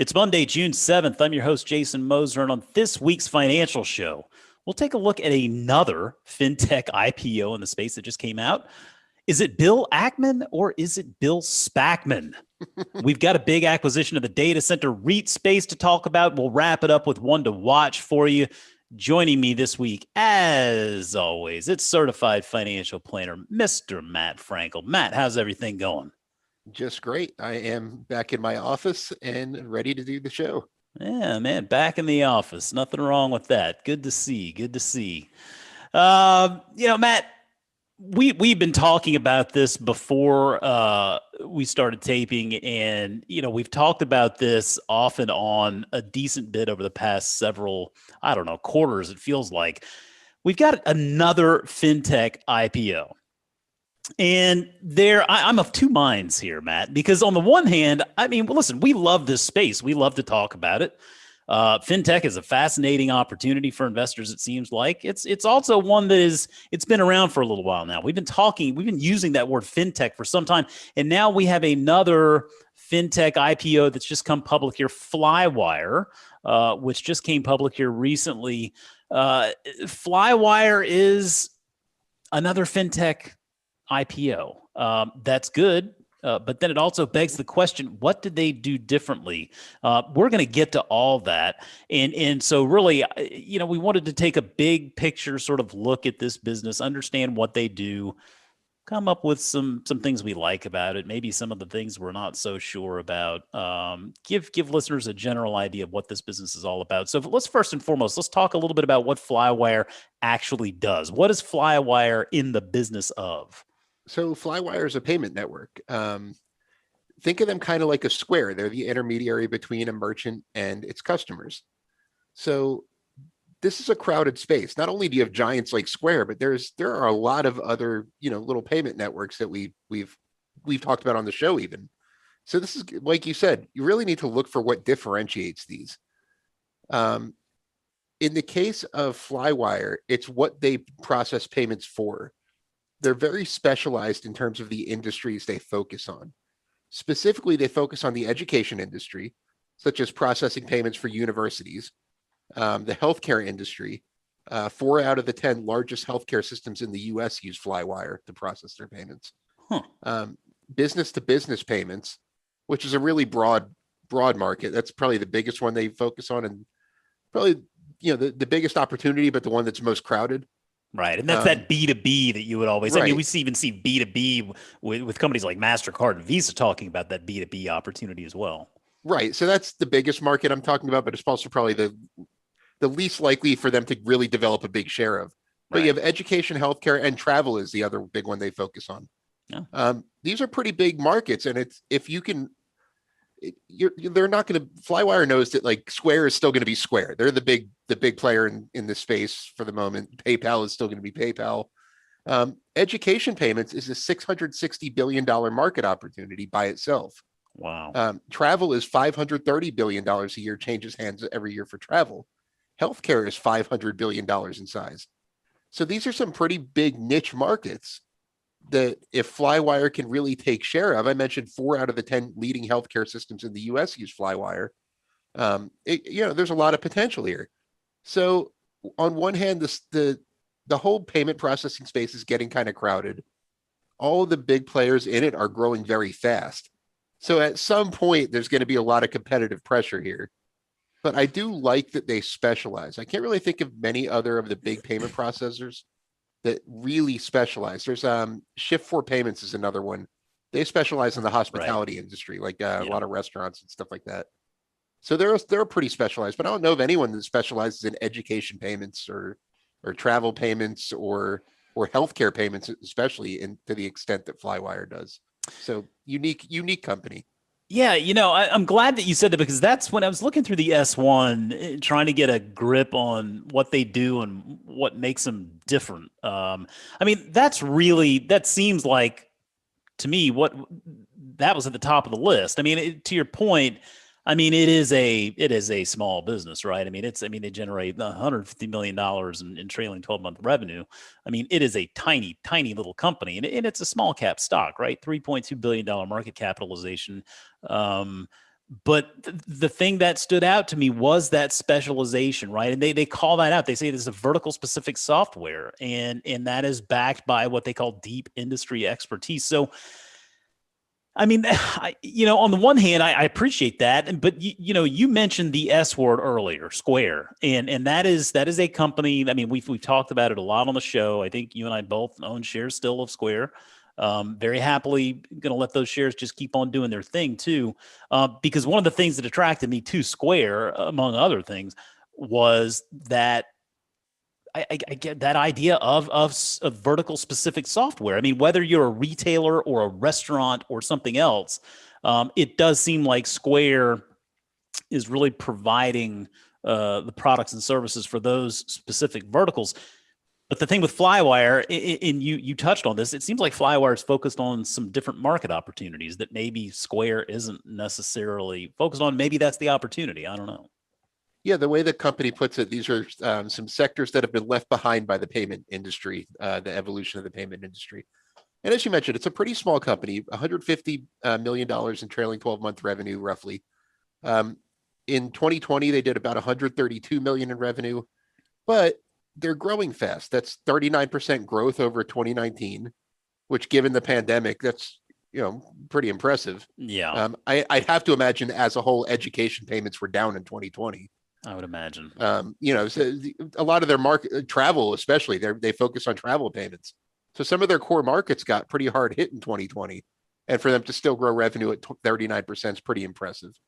It's Monday, June 7th. I'm your host, Jason Moser, and on this week's financial show, we'll take a look at another fintech IPO in the space that just came out. Is it Bill Ackman or is it Bill Spackman? We've got a big acquisition of the data center REIT space to talk about. We'll wrap it up with one to watch for you. Joining me this week, as always, it's certified financial planner, Mr. Matt Frankel. Matt, how's everything going? Just great. I am back in my office and ready to do the show. Yeah, man, back in the office. Nothing wrong with that. Good to see. Good to see. Matt, we've been talking about this before we started taping, and we've talked about this off and on a decent bit over the past several, quarters. It feels like we've got another fintech IPO. And I'm of two minds here, Matt, because on the one hand, listen, we love this space. We love to talk about it. Fintech is a fascinating opportunity for investors. It seems like it's also one that it's been around for a little while now. We've been using that word fintech for some time. And now we have another fintech IPO that's just come public here, Flywire, which just came public here recently. Flywire is another fintech IPO. That's good. But then it also begs the question, what did they do differently? We're going to get to all that. And so really, we wanted to take a big picture sort of look at this business, understand what they do, come up with some things we like about it, maybe some of the things we're not so sure about, give listeners a general idea of what this business is all about. So let's first and foremost, let's talk a little bit about what Flywire actually does. What is Flywire in the business of? So Flywire is a payment network. Think of them kind of like a Square. They're the intermediary between a merchant and its customers. So this is a crowded space. Not only do you have giants like Square, but there are a lot of other, little payment networks that we've talked about on the show even. So this is, like you said, you really need to look for what differentiates these. In the case of Flywire, it's what they process payments for. They're very specialized in terms of the industries they focus on. Specifically, they focus on the education industry, such as processing payments for universities, the healthcare industry. 4 out of the 10 largest healthcare systems in the US use Flywire to process their payments. Business-to-business payments, which is a really broad market. That's probably the biggest one they focus on, and probably the biggest opportunity, but the one that's most crowded. Right. And that's that B2B that you would always, right. We even see B2B with companies like MasterCard and Visa talking about that B2B opportunity as well. Right. So that's the biggest market I'm talking about, but it's also probably the least likely for them to really develop a big share of. But right. You have education, healthcare, and travel is the other big one they focus on. Yeah. These are pretty big markets. And they're not going to, Flywire knows that like Square is still going to be Square. They're the big player in this space for the moment. PayPal is still going to be PayPal. Education payments is a $660 billion market opportunity by itself. Wow. Travel is $530 billion a year, changes hands every year for travel. Healthcare is $500 billion in size. So these are some pretty big niche markets that if Flywire can really take share of. I mentioned 4 out of the 10 leading healthcare systems in the US use Flywire. There's a lot of potential here. So on one hand, the whole payment processing space is getting kind of crowded. All of the big players in it are growing very fast. So at some point, there's going to be a lot of competitive pressure here. But I do like that they specialize. I can't really think of many other of the big payment processors that really specialize. There's Shift4 Payments is another one. They specialize in the hospitality industry, like a lot of restaurants and stuff like that. So they're pretty specialized, but I don't know of anyone that specializes in education payments or travel payments or healthcare payments, especially to the extent that Flywire does. So unique company. Yeah, I'm glad that you said that, because that's when I was looking through the S1, trying to get a grip on what they do and what makes them different. That seems like, to me, what that was at the top of the list. To your point, it is a small business, right? They generate $150 million in trailing 12-month revenue. It is a tiny little company, and it's a small cap stock, right? $3.2 billion market capitalization. But the thing that stood out to me was that specialization, right? And they call that out. They say this is a vertical specific software, and that is backed by what they call deep industry expertise. So, I mean, on the one hand, I appreciate that, but you mentioned the S word earlier, Square, and that is a company. I mean, we've talked about it a lot on the show. I think you and I both own shares still of Square. Very happily going to let those shares just keep on doing their thing too, because one of the things that attracted me to Square, among other things, was that I get that idea of vertical specific software. I mean, whether you're a retailer or a restaurant or something else, it does seem like Square is really providing the products and services for those specific verticals. But the thing with Flywire, and you touched on this, it seems like Flywire is focused on some different market opportunities that maybe Square isn't necessarily focused on. Maybe that's the opportunity. I don't know. Yeah, the way the company puts it, these are some sectors that have been left behind by the payment industry, the evolution of the payment industry. And as you mentioned, it's a pretty small company, $150 million in trailing 12-month revenue, roughly. In 2020, they did about 132 million in revenue, but they're growing fast. That's 39% growth over 2019, which, given the pandemic, that's pretty impressive. Yeah, I'd have to imagine, as a whole, education payments were down in 2020. I would imagine. So a lot of their market, travel especially, they focus on travel payments. So some of their core markets got pretty hard hit in 2020, and for them to still grow revenue at 39% is pretty impressive.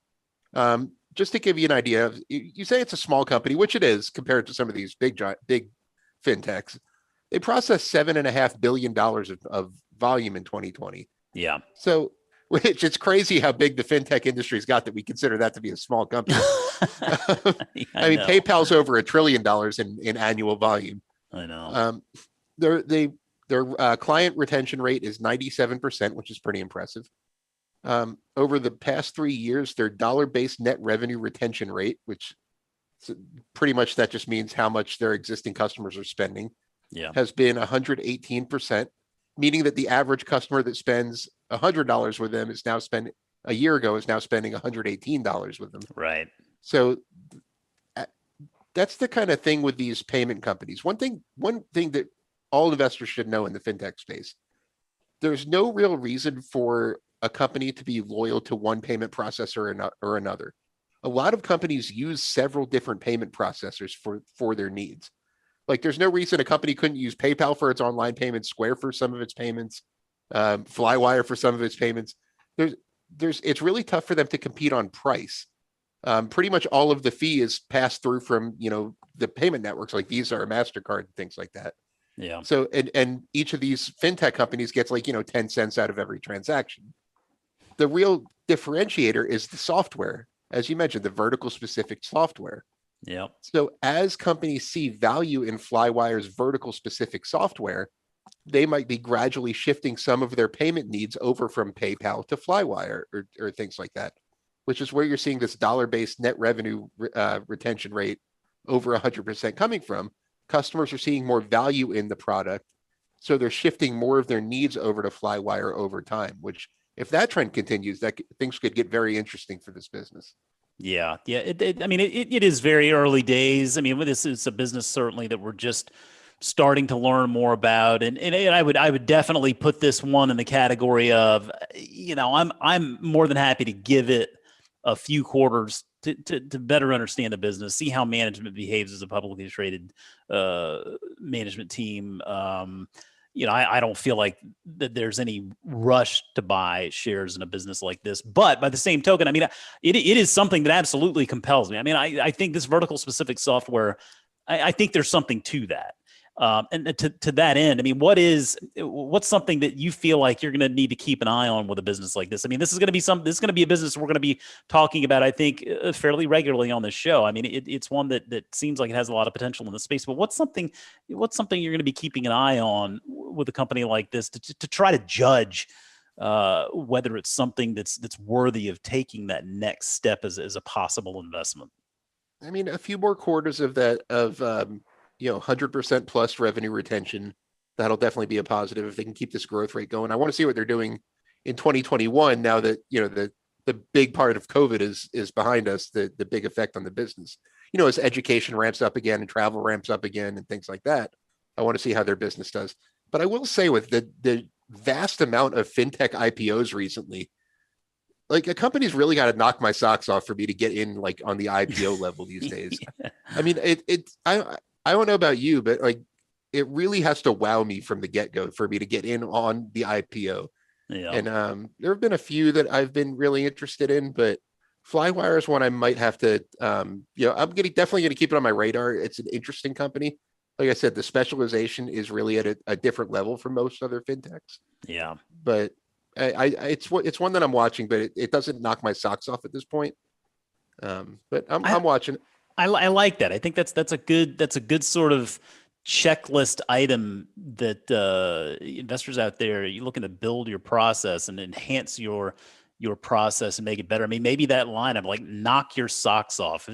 Just to give you an idea, you say it's a small company, which it is compared to some of these big fintechs. They processed $7.5 billion of volume in 2020. Yeah. So, which it's crazy how big the fintech industry's got that we consider that to be a small company. I mean, PayPal's over $1 trillion in annual volume. I know. Their client retention rate is 97%, which is pretty impressive. Over the past 3 years, their dollar-based net revenue retention rate, which pretty much that just means how much their existing customers are spending, has been 118%, meaning that the average customer that spends $100 with them is now spending $118 with them. Right. So that's the kind of thing with these payment companies. One thing that all investors should know in the fintech space, there's no real reason for a company to be loyal to one payment processor or another. A lot of companies use several different payment processors for their needs. Like, there's no reason a company couldn't use PayPal for its online payments, Square for some of its payments, Flywire for some of its payments. It's really tough for them to compete on price. Pretty much all of the fee is passed through from the payment networks like Visa or MasterCard, things like that. Yeah. So and each of these fintech companies gets 10 cents out of every transaction. The real differentiator is the software, as you mentioned, the vertical specific software. Yeah. So as companies see value in Flywire's vertical specific software, they might be gradually shifting some of their payment needs over from PayPal to Flywire or things like that, which is where you're seeing this dollar-based net revenue retention rate over 100% coming from. Customers are seeing more value in the product, so they're shifting more of their needs over to Flywire over time, which, if that trend continues, things could get very interesting for this business. Yeah. I mean, it is very early days. I mean, this is a business certainly that we're just starting to learn more about, and I would definitely put this one in the category of, I'm more than happy to give it a few quarters to better understand the business, see how management behaves as a publicly traded management team. I don't feel like that there's any rush to buy shares in a business like this. But by the same token, I mean, it is something that absolutely compels me. I mean, I think this vertical specific software, I think there's something to that. And to that end, I mean, what's something that you feel like you're going to need to keep an eye on with a business like this? I mean, this is going to be a business we're going to be talking about, I think, fairly regularly on this show. I mean, it's one that seems like it has a lot of potential in the space. But what's something you're going to be keeping an eye on with a company like this to try to judge whether it's something that's worthy of taking that next step as a possible investment? I mean, a few more quarters of that 100% plus revenue retention, that'll definitely be a positive if they can keep this growth rate going. I want to see what they're doing in 2021 now that, the the big part of COVID is behind us, the big effect on the business. You know, as education ramps up again and travel ramps up again and things like that, I want to see how their business does. But I will say, with the vast amount of fintech IPOs recently, like, a company's really got to knock my socks off for me to get in, like, on the IPO level these days. Yeah. I mean, I don't know about you, but like, it really has to wow me from the get-go for me to get in on the IPO. Yeah. And there have been a few that I've been really interested in, but Flywire is one I might have to, you know, definitely gonna keep it on my radar. It's an interesting company. Like I said, the specialization is really at a different level from most other fintechs. Yeah. But it's one that I'm watching, but it doesn't knock my socks off at this point. But I'm watching. I like that. I think that's a good sort of checklist item that investors out there, you're looking to build your process and enhance your process and make it better. I mean, maybe that line of, like, knock your socks off.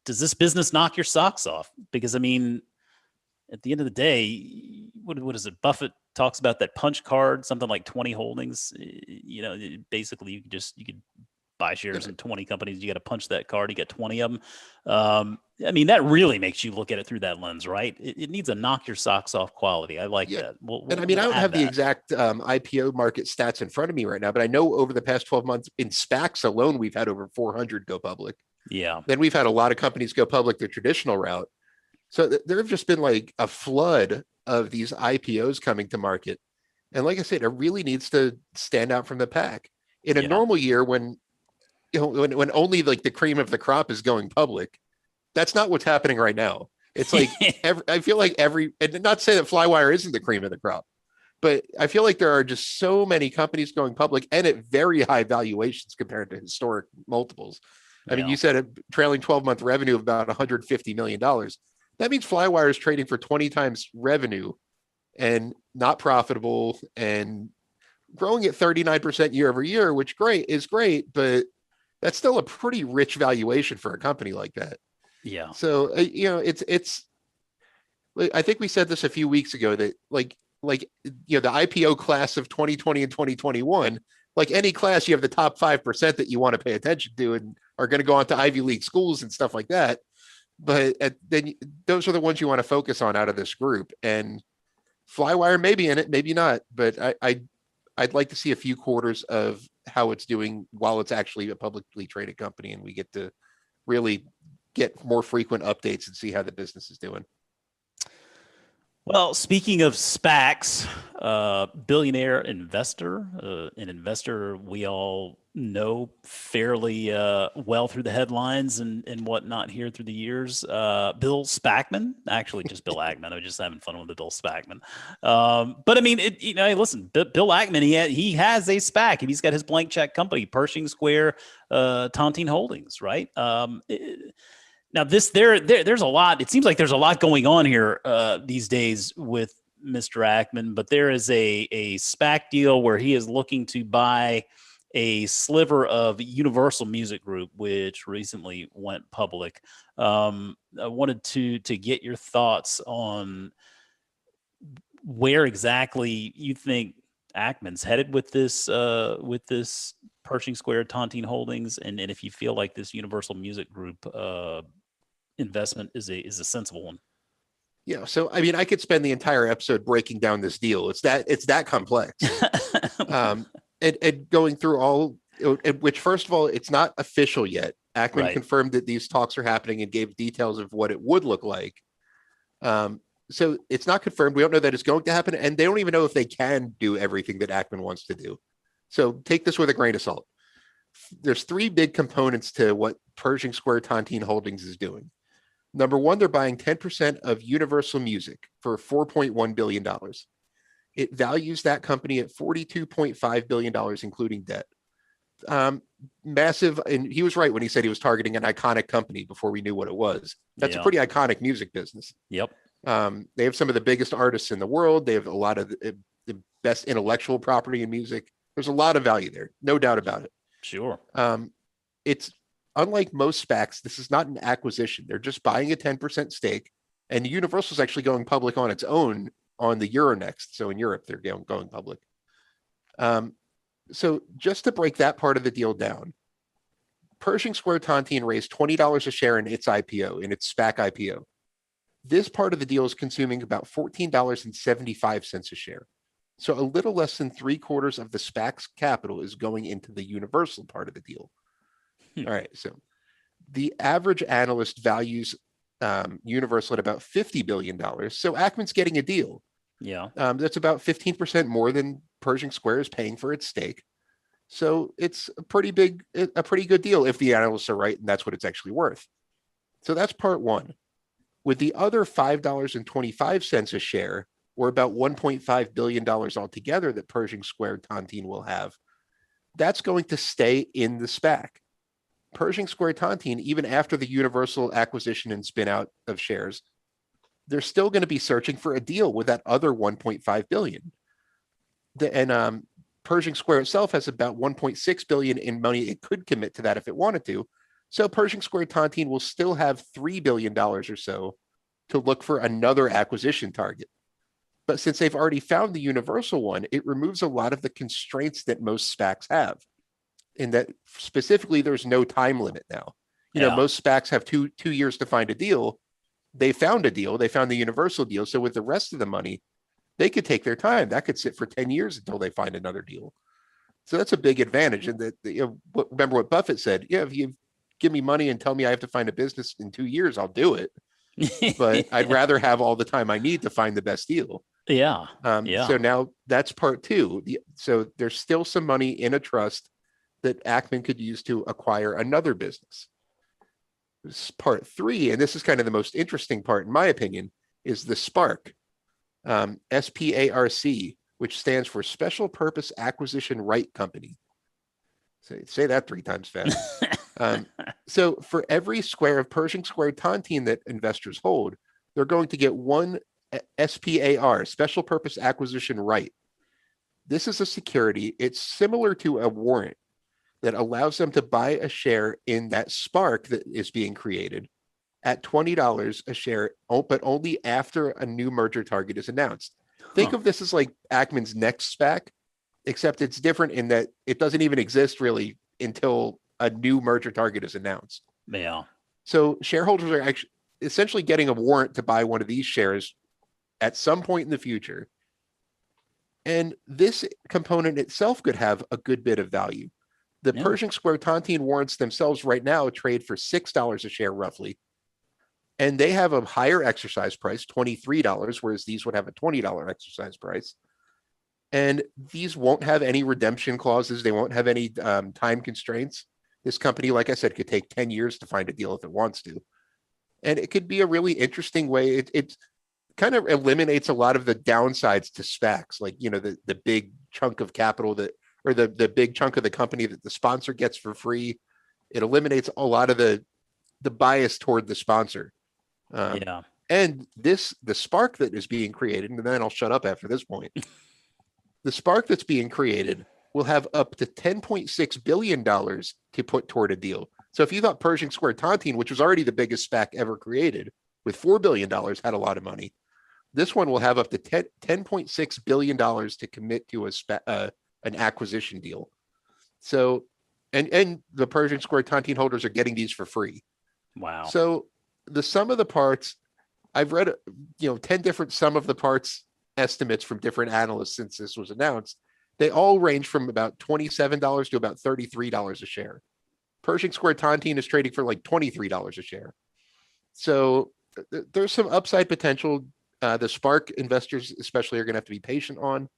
Does this business knock your socks off? Because, I mean, at the end of the day, what is it? Buffett talks about that punch card, something like 20 holdings. You know, basically you could buy shares in 20 companies. You got to punch that card. You got 20 of them. I mean, that really makes you look at it through that lens, right? It needs a knock your socks off quality. I like that. And I mean, I don't have the exact IPO market stats in front of me right now, but I know over the past 12 months in SPACs alone, we've had over 400 go public. Yeah. Then we've had a lot of companies go public the traditional route. So there have just been, like, a flood of these IPOs coming to market. And like I said, it really needs to stand out from the pack. In a normal year, when, you know, when only, like, the cream of the crop is going public, that's not what's happening right now. It's like, I feel like and not to say that Flywire isn't the cream of the crop, but I feel like there are just so many companies going public and at very high valuations compared to historic multiples. I mean, you said a trailing 12-month revenue of about $150 million. That means Flywire is trading for 20 times revenue and not profitable and growing at 39% year over year, which is great, but that's still a pretty rich valuation for a company like that. Yeah. So, you know, it's, I think we said this a few weeks ago that, like, you know, the IPO class of 2020 and 2021, like any class, you have the top 5% that you want to pay attention to and are going to go on to Ivy League schools and stuff like that. But then those are the ones you want to focus on out of this group. And Flywire may be in it, maybe not. But I'd like to see a few quarters of how it's doing while it's actually a publicly traded company, and we get to really get more frequent updates and see how the business is doing. Well, speaking of SPACs, billionaire investor, an investor we all know fairly well through the headlines and whatnot here through the years. Bill Spackman, actually just Bill Ackman. I was just having fun with the Bill Spackman. But I mean, you know, listen, Bill Ackman, he has a SPAC and he's got his blank check company, Pershing Square Tontine Holdings, right? Now there's a lot. It seems like there's a lot going on here these days with Mr. Ackman, but there is a SPAC deal where he is looking to buy a sliver of Universal Music Group, which recently went public. I wanted to get your thoughts on where exactly you think Ackman's headed with this Pershing Square Tontine Holdings, and if you feel like this Universal Music Group investment is a sensible one. Yeah. So, I mean, I could spend the entire episode breaking down this deal. It's that complex. And going through all, which, first of all, it's not official yet. Ackman confirmed that these talks are happening and gave details of what it would look like. So it's not confirmed. We don't know that it's going to happen, and they don't even know if they can do everything that Ackman wants to do. So take this with a grain of salt. There's three big components to what Pershing Square Tontine Holdings is doing. Number one, they're buying 10% of Universal Music for $4.1 billion. It values that company at $42.5 billion, including debt. Massive, and he was right when he said he was targeting an iconic company before we knew what it was. That's a pretty iconic music business. Yep. They have some of the biggest artists in the world. They have a lot of the best intellectual property in music. There's a lot of value there, no doubt about it. Sure. It's unlike most SPACs. This is not an acquisition. They're just buying a 10% stake, and Universal is actually going public on its own on the Euronext. So in Europe, they're going public. So just to break that part of the deal down, Pershing Square Tontine raised $20 a share in its IPO, in its SPAC IPO. This part of the deal is consuming about $14.75 a share. So a little less than 3/4 of the SPAC's capital is going into the Universal part of the deal. All right, so the average analyst values Universal at about $50 billion. So Ackman's getting a deal. Yeah. That's about 15% more than Pershing Square is paying for its stake. So it's a pretty good deal if the analysts are right, and that's what it's actually worth. So that's part one. With the other $5.25 a share, or about $1.5 billion altogether that Pershing Square Tontine will have, that's going to stay in the SPAC. Pershing Square Tontine, even after the Universal acquisition and spin out of shares, they're still going to be searching for a deal with that other $1.5 billion. And Pershing Square itself has about $1.6 billion in money it could commit to that if it wanted to. So Pershing Square Tontine will still have $3 billion or so to look for another acquisition target. But since they've already found the Universal one, it removes a lot of the constraints that most SPACs have. In that specifically, there's no time limit now. You know, most SPACs have two years to find a deal. They found a deal. They found the Universal deal. So with the rest of the money, they could take their time. That could sit for 10 years until they find another deal. So that's a big advantage. And remember what Buffett said, yeah, if you give me money and tell me I have to find a business in 2 years, I'll do it. But I'd rather have all the time I need to find the best deal. Yeah. So now that's part two. So there's still some money in a trust that Ackman could use to acquire another business. This part three, and this is kind of the most interesting part, in my opinion, is the SPARC, SPARC, which stands for Special Purpose Acquisition Right Company. Say that 3 times fast. So for every square of Pershing Square Tontine that investors hold, they're going to get one SPAR, Special Purpose Acquisition Right. This is a security. It's similar to a warrant that allows them to buy a share in that SPARC that is being created at $20 a share, but only after a new merger target is announced. Think of this as like Ackman's next SPAC, except it's different in that it doesn't even exist really until a new merger target is announced. Yeah. So shareholders are actually essentially getting a warrant to buy one of these shares at some point in the future. And this component itself could have a good bit of value. The Pershing Square Tontine warrants themselves right now trade for $6 a share roughly. And they have a higher exercise price, $23, whereas these would have a $20 exercise price. And these won't have any redemption clauses. They won't have any time constraints. This company, like I said, could take 10 years to find a deal if it wants to. And it could be a really interesting way. It kind of eliminates a lot of the downsides to SPACs, like, you know, the big chunk of capital that, or the big chunk of the company that the sponsor gets for free. It eliminates a lot of the bias toward the sponsor. And the SPARC that is being created, and then I'll shut up after this point. The SPARC that's being created will have up to $10.6 billion to put toward a deal. So if you thought Pershing Square Tontine, which was already the biggest SPAC ever created with $4 billion, had a lot of money, this one will have up to $10.6 billion to commit to an acquisition deal. So, and the Pershing Square Tontine holders are getting these for free. Wow. So the sum of the parts, I've read, 10 different sum of the parts estimates from different analysts since this was announced. They all range from about $27 to about $33 a share. Pershing Square Tontine is trading for like $23 a share. So there's some upside potential. The SPARC investors especially are going to have to be patient on,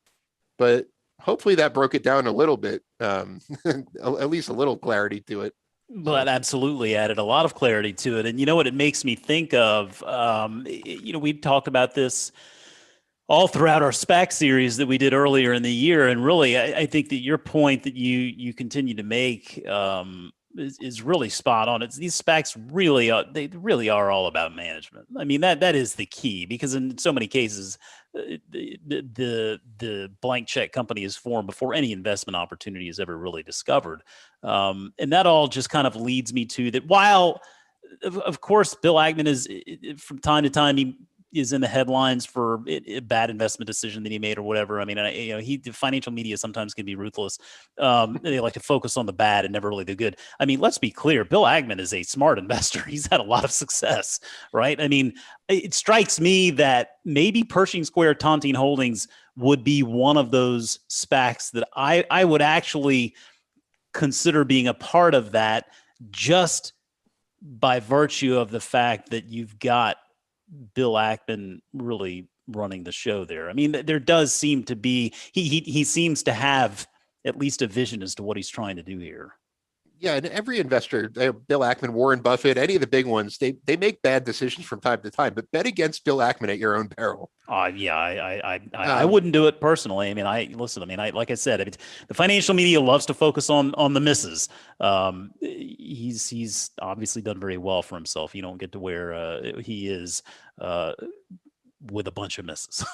but hopefully that broke it down a little bit, at least a little clarity to it. But absolutely added a lot of clarity to it. And you know what it makes me think of? We've talked about this all throughout our SPAC series that we did earlier in the year. And really, I think that your point that you continue to make is really spot on. It's these SPACs really are all about management. I mean, that is the key, because in so many cases, the blank check company is formed before any investment opportunity is ever really discovered. And that all just kind of leads me to that while, of course, Bill Ackman is from time to time, is in the headlines for a bad investment decision that he made or whatever. I mean, the financial media sometimes can be ruthless. They like to focus on the bad and never really the good. I mean, let's be clear. Bill Ackman is a smart investor. He's had a lot of success, right? I mean, it strikes me that maybe Pershing Square Tontine Holdings would be one of those SPACs that I would actually consider being a part of, that just by virtue of the fact that you've got Bill Ackman really running the show there. I mean, there does seem to be, he seems to have at least a vision as to what he's trying to do here. Yeah, and every investor, Bill Ackman, Warren Buffett, any of the big ones, they make bad decisions from time to time, but bet against Bill Ackman at your own peril. Yeah, I wouldn't do it personally. I mean, like I said, the financial media loves to focus on the misses. He's obviously done very well for himself. You don't get to where he is with a bunch of misses.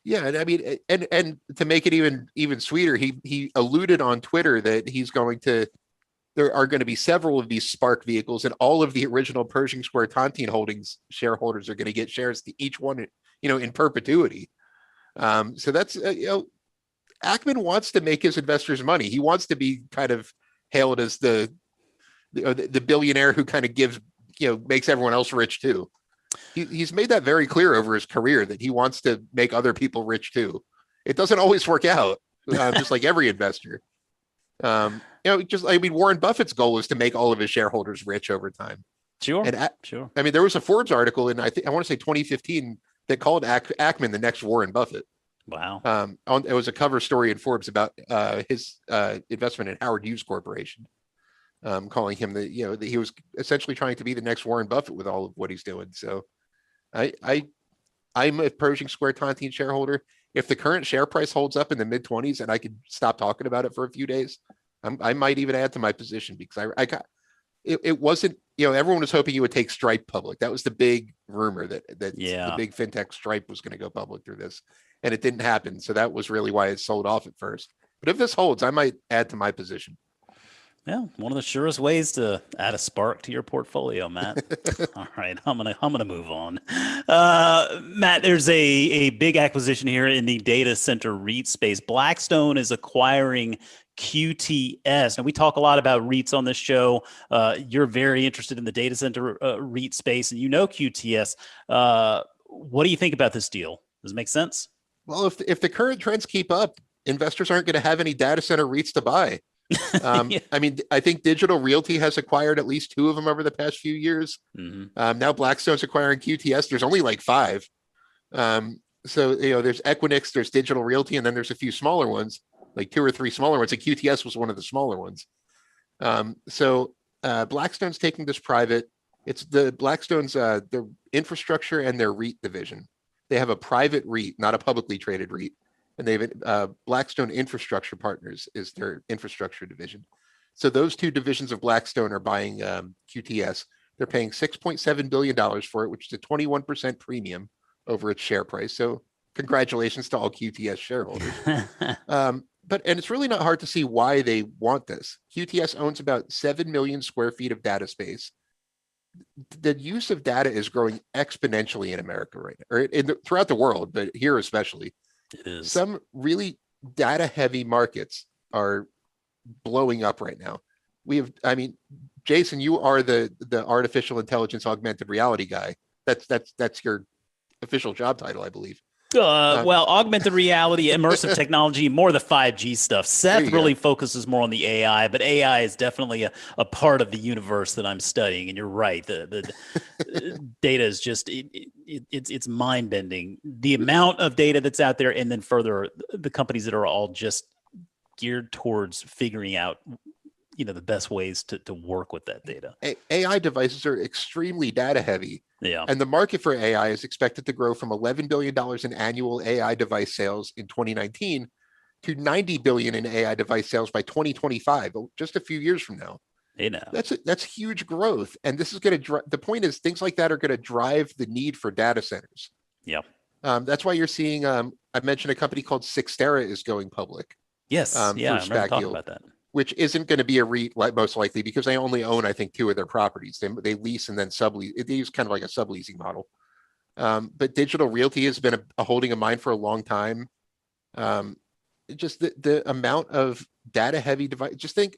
Yeah, and I mean, and to make it even sweeter, he alluded on Twitter that there are going to be several of these SPARC vehicles, and all of the original Pershing Square Tontine Holdings shareholders are going to get shares to each one, in perpetuity. So that's, Ackman wants to make his investors money. He wants to be kind of hailed as the billionaire who kind of gives, makes everyone else rich too. He's made that very clear over his career that he wants to make other people rich too. It doesn't always work out, just like every investor. Warren Buffett's goal is to make all of his shareholders rich over time. Sure. And sure. I mean, there was a Forbes article in, I want to say 2015, that called Ackman the next Warren Buffett. Wow. It was a cover story in Forbes about his investment in Howard Hughes Corporation, calling him that he was essentially trying to be the next Warren Buffett with all of what he's doing. So I'm a Pershing Square Tontine shareholder. If the current share price holds up in the mid 20s and I could stop talking about it for a few days, I might even add to my position, because it wasn't, everyone was hoping you would take Stripe public. That was the big rumor that the big fintech Stripe was going to go public through this, and it didn't happen. So that was really why it sold off at first. But if this holds, I might add to my position. Yeah, one of the surest ways to add a spark to your portfolio, Matt. All right, I'm gonna move on. Matt, there's a big acquisition here in the data center REIT space. Blackstone is acquiring QTS. Now, we talk a lot about REITs on this show. You're very interested in the data center REIT space, and QTS. What do you think about this deal? Does it make sense? Well, if the current trends keep up, investors aren't going to have any data center REITs to buy. Yeah. I mean, I think Digital Realty has acquired at least 2 of them over the past few years. Mm-hmm. Now Blackstone's acquiring QTS. There's only like 5. So, there's Equinix, there's Digital Realty, and then there's a few smaller ones, like 2 or 3 smaller ones. And QTS was one of the smaller ones. So Blackstone's taking this private. It's Blackstone's their infrastructure and their REIT division. They have a private REIT, not a publicly traded REIT. And they've Blackstone Infrastructure Partners is their infrastructure division. So those 2 divisions of Blackstone are buying QTS. They're paying $6.7 billion for it, which is a 21% premium over its share price. So congratulations to all QTS shareholders. And it's really not hard to see why they want this. QTS owns about 7 million square feet of data space. The use of data is growing exponentially in America right now, or throughout the world, but here especially. It is. Some really data-heavy markets are blowing up right now. Jason, you are the artificial intelligence augmented reality guy. That's your official job title, I believe. Well, augmented reality, immersive technology, more the 5G stuff. Seth really focuses more on the AI, but AI is definitely a part of the universe that I'm studying. And you're right. The data is just, it's mind bending. The amount of data that's out there, and then further, the companies that are all just geared towards figuring out the best ways to work with that data. AI devices are extremely data heavy. Yeah. And the market for AI is expected to grow from $11 billion in annual AI device sales in 2019 to $90 billion in AI device sales by 2025, just a few years from now. That's huge growth. And this is going to the point is things like that are going to drive the need for data centers. Yeah. That's why you're seeing, I mentioned a company called Sixtera is going public. Yes. Yeah, I remember talking about that. Which isn't going to be a REIT, most likely, because they only own, I think, 2 of their properties. They lease and then sublease. They use kind of like a subleasing model. But digital realty has been a holding of mine for a long time. Just the amount of data heavy device. Just think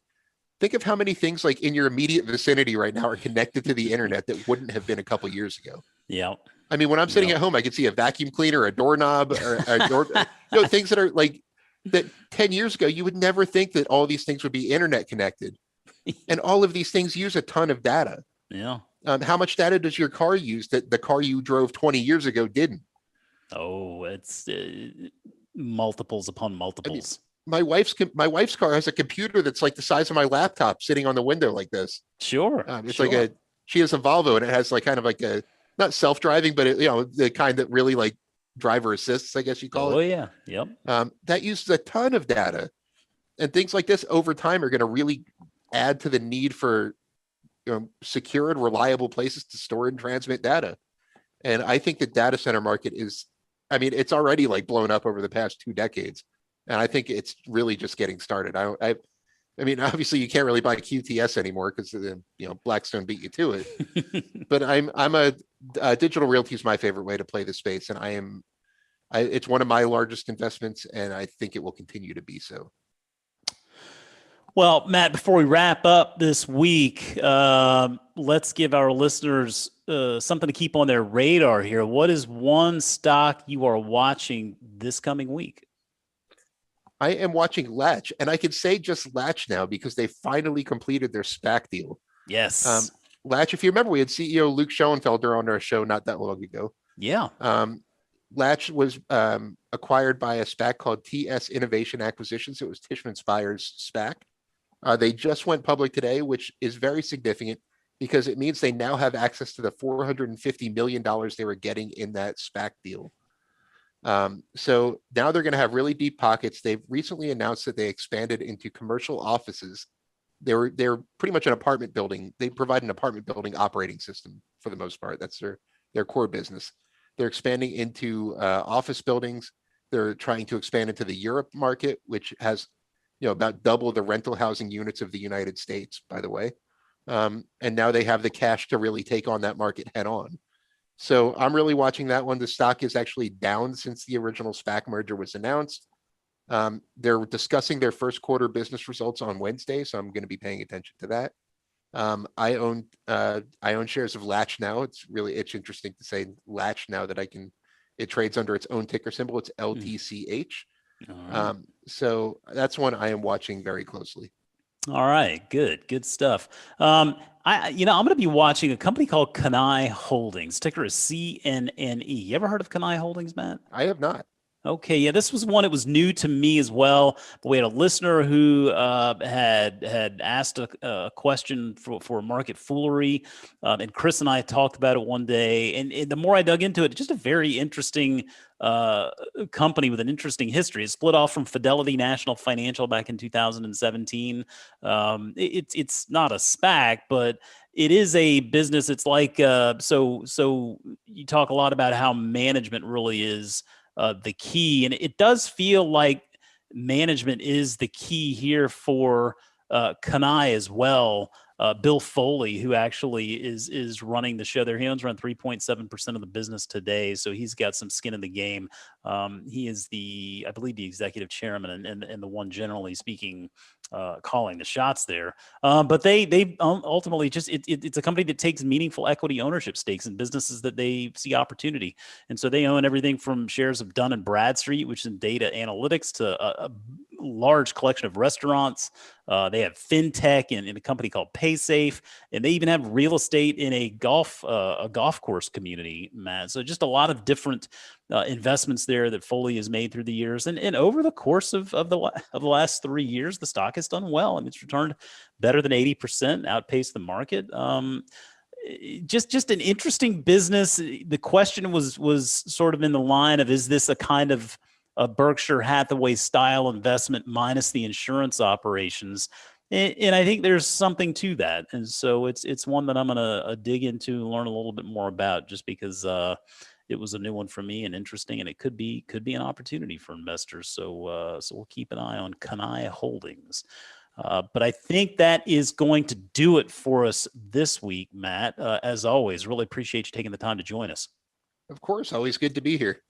of how many things like in your immediate vicinity right now are connected to the internet that wouldn't have been a couple years ago. Yeah. I mean, when I'm sitting at home, I can see a vacuum cleaner, a doorknob, or a door, things that are like that 10 years ago, you would never think that all these things would be internet connected. And all of these things use a ton of data. Yeah. How much data does your car use that the car you drove 20 years ago didn't? Oh, it's multiples upon multiples. I mean, my wife's car has a computer that's like the size of my laptop sitting on the window like this. Sure. It's sure. like she has a Volvo and it has like kind of like a, not self-driving, but the kind that really like driver assists, I guess you call it. Oh yeah. Yep. That uses a ton of data, and things like this over time are going to really add to the need for secure and reliable places to store and transmit data. And I think the data center market is, I mean, it's already like blown up over the past 2 decades. And I think it's really just getting started. I mean, obviously you can't really buy QTS anymore because Blackstone beat you to it. But digital realty is my favorite way to play the space, and it's one of my largest investments, and I think it will continue to be so. Well, Matt, before we wrap up this week, let's give our listeners something to keep on their radar here. What is one stock you are watching this coming week? I am watching Latch, and I can say just Latch now because they finally completed their SPAC deal. Yes. Latch, if you remember, we had CEO Luke Schoenfelder on our show not that long ago. Yeah. Latch was acquired by a SPAC called TS Innovation Acquisitions. It was Tishman Speyer's SPAC. They just went public today, which is very significant because it means they now have access to the $450 million they were getting in that SPAC deal. So now they're going to have really deep pockets. They've recently announced that they expanded into commercial offices. They're pretty much an apartment building. They provide an apartment building operating system for the most part. That's their core business. They're expanding into office buildings. They're trying to expand into the Europe market, which has about double the rental housing units of the United States, by the way. And now they have the cash to really take on that market head on. So I'm really watching that one. The stock is actually down since the original SPAC merger was announced. They're discussing their first quarter business results on Wednesday, so I'm going to be paying attention to that. I own shares of Latch now. It's interesting to say Latch now that it trades under its own ticker symbol. It's LTCH. Right. So that's one I am watching very closely. All right, good stuff. I'm going to be watching a company called Cannae Holdings. Ticker is CNNE. You ever heard of Cannae Holdings, Matt? I have not. Okay, yeah, this was one. It was new to me as well. But we had a listener who had asked a question for market foolery, and Chris and I talked about it one day. And the more I dug into it, just a very interesting company with an interesting history. It split off from Fidelity National Financial back in 2017. It's not a SPAC, but it is a business. It's like so you talk a lot about how management really is the key, and it does feel like management is the key here for Cannae as well. Bill Foley, who actually is running the show there, he owns around 3.7% of the business today, so he's got some skin in the game. He is I believe, the executive chairman and the one, generally speaking, calling the shots there. But they ultimately it's a company that takes meaningful equity ownership stakes in businesses that they see opportunity. And so they own everything from shares of Dun & Bradstreet, which is in data analytics, to a large collection of restaurants. They have fintech in a company called PaySafe, and they even have real estate in a golf course community, Matt. So just a lot of different investments there that Foley has made through the years, and over the course of the last 3 years, the stock has done well. I mean, it's returned better than 80%, outpaced the market. Just an interesting business. The question was sort of in the line of, is this a kind of a Berkshire Hathaway style investment minus the insurance operations? And I think there's something to that. And so it's one that I'm going to dig into and learn a little bit more about, just because it was a new one for me and interesting, and it could be an opportunity for investors. So we'll keep an eye on Cannae Holdings. But I think that is going to do it for us this week, Matt. As always, really appreciate you taking the time to join us. Of course, always good to be here.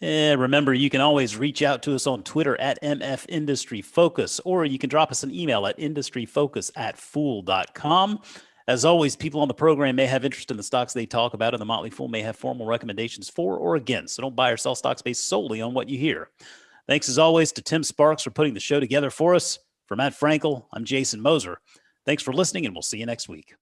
And remember, you can always reach out to us on Twitter at MF Industry Focus, or you can drop us an email at industryfocus@fool.com. As always, people on the program may have interest in the stocks they talk about, and the Motley Fool may have formal recommendations for or against. So don't buy or sell stocks based solely on what you hear. Thanks as always to Tim Sparks for putting the show together for us. For Matt Frankel, I'm Jason Moser. Thanks for listening, and we'll see you next week.